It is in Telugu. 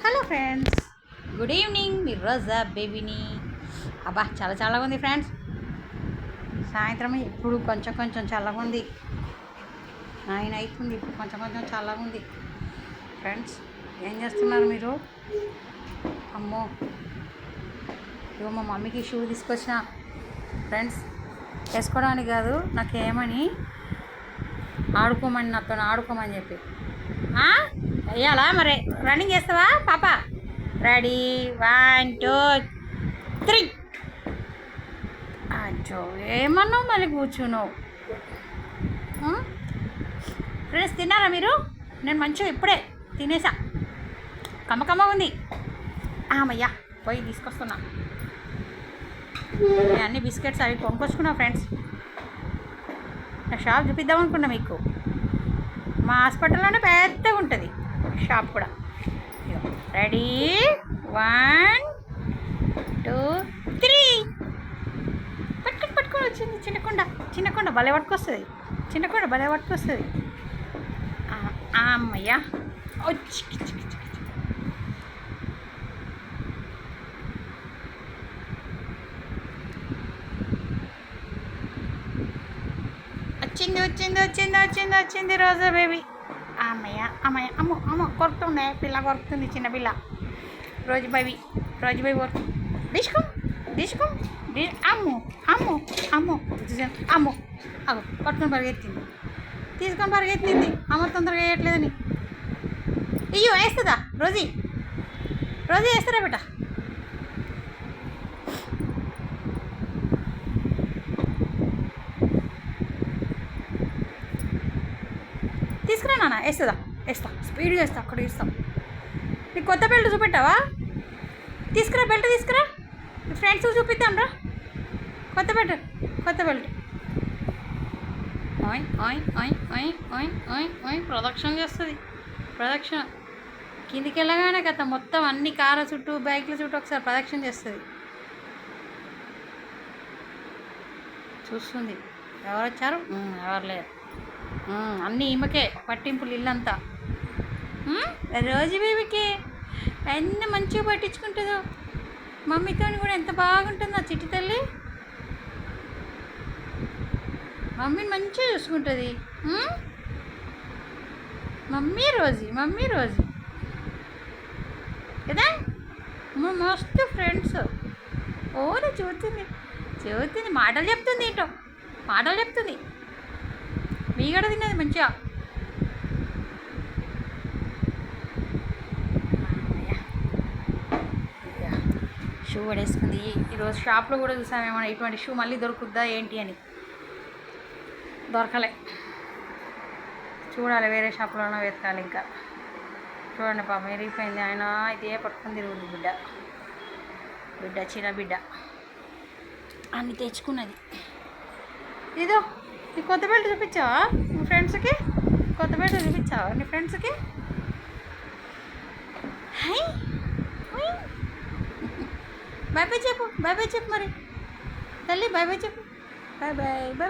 Hello friends, good evening. మీరు రోజా బేబీని అబ్బా చాలా చల్లగా ఉంది ఫ్రెండ్స్. సాయంత్రం ఇప్పుడు కొంచెం కొంచెం చల్లగా ఉంది. 9 అవుతుంది, ఇప్పుడు కొంచెం కొంచెం చల్లగా ఉంది ఫ్రెండ్స్. ఏం చేస్తున్నారు మీరు? అమ్మో, ఇగో మా మమ్మీకి షూ తీసుకొచ్చిన ఫ్రెండ్స్. వేసుకోవడానికి కాదు, నాకేమని ఆడుకోమని, నాతో ఆడుకోమని చెప్పి. వెయ్యాలా మరి? రన్నింగ్ చేస్తావా పాప? రెడీ, 1 2 3. అచ్చో, ఏమన్నావు మళ్ళీ కూర్చున్నావు? ఫ్రెండ్స్, తిన్నారా మీరు? నేను మంచిగా ఇప్పుడే తినేసా. కమ్మకమ్మ ఉంది. అమ్మయ్యా, పోయి తీసుకొస్తున్నా. నేను అన్ని బిస్కెట్స్ అవి కొనుక్కొచ్చుకున్నా ఫ్రెండ్స్. నా షాప్ చూపిద్దాం అనుకున్నా మీకు. మా హాస్పిటల్లోనే పెద్దగా ఉంటుంది షాప్ కూడా. రెడీ, 1 2 3. పట్టుకొని వచ్చింది చిన్నకొండ భలే పట్టుకొస్తుంది. చిన్నకొండ భలే పట్టుకొస్తుంది. అమ్మయ్యా, వచ్చింది రోజా బేబీ. అమ్మయ్య అమ్మో కొరుకుతుంది, పిల్ల కొరుకుతుంది, చిన్న పిల్ల. రోజు బేబీ కొరుకు. తీసుకో అమ్మో అగో పట్టుకొని పరిగెత్తింది. అమ్మ తొందరగా వేయట్లేదని. అయ్యో, వేస్తుందా రోజీ వేస్తారా బేట? తీసుకురా నాన్న, వేస్తా స్పీడ్గా వేస్తా. అక్కడ ఇస్తాం. నీకు కొత్త బెల్ట్ చూపెట్టావా? బెల్ట్ తీసుకురా, మీ ఫ్రెండ్స్ చూపిద్దాం రా. కొత్త బెల్ట్. ప్రొడక్షన్ చేస్తుంది. కిందికి వెళ్ళగానే కదా మొత్తం అన్ని కార్ల చుట్టూ, బైక్ల చుట్టూ ఒకసారి ప్రదక్షిణ చేస్తుంది. చూస్తుంది ఎవరు వచ్చారు, ఎవరు లేరు. అన్నీ ఈమెకే పట్టింపులు, ఇల్లంతా. రోజు బేబీకి అన్నీ మంచిగా పట్టించుకుంటుందో. మమ్మీతో కూడా ఎంత బాగుంటుందో చిట్టి తల్లి. మమ్మీని మంచిగా చూసుకుంటుంది. మమ్మీ రోజు కదా. మస్తు ఫ్రెండ్స్. ఓరే చూస్తుంది, మాటలు చెప్తుంది. ఏంటో మాటలు చెప్తుంది. మీగడ తిన్నది మంచిగా. షూ పడేసుకుంది. ఈరోజు షాప్లో కూడా చూసామేమన్నా ఇటువంటి షూ మళ్ళీ దొరుకుద్దా ఏంటి అని. దొరకలే. చూడాలి, వేరే షాప్లోనో వెతకాలి. ఇంకా చూడండి పాపం ఎరిగిపోయింది. ఆయన ఇదే పట్టుకుని తిరుగుతుంది బిడ్డ, చిన్న బిడ్డ. అన్ని తెచ్చుకున్నది. ఇదో నీ కొత్త బెల్ట్ చూపించావా నీ ఫ్రెండ్స్కి? నీ ఫ్రెండ్స్కి? బాయ్ చెప్పు మరి తల్లి. బాయ్ చెప్పు. బాయ్.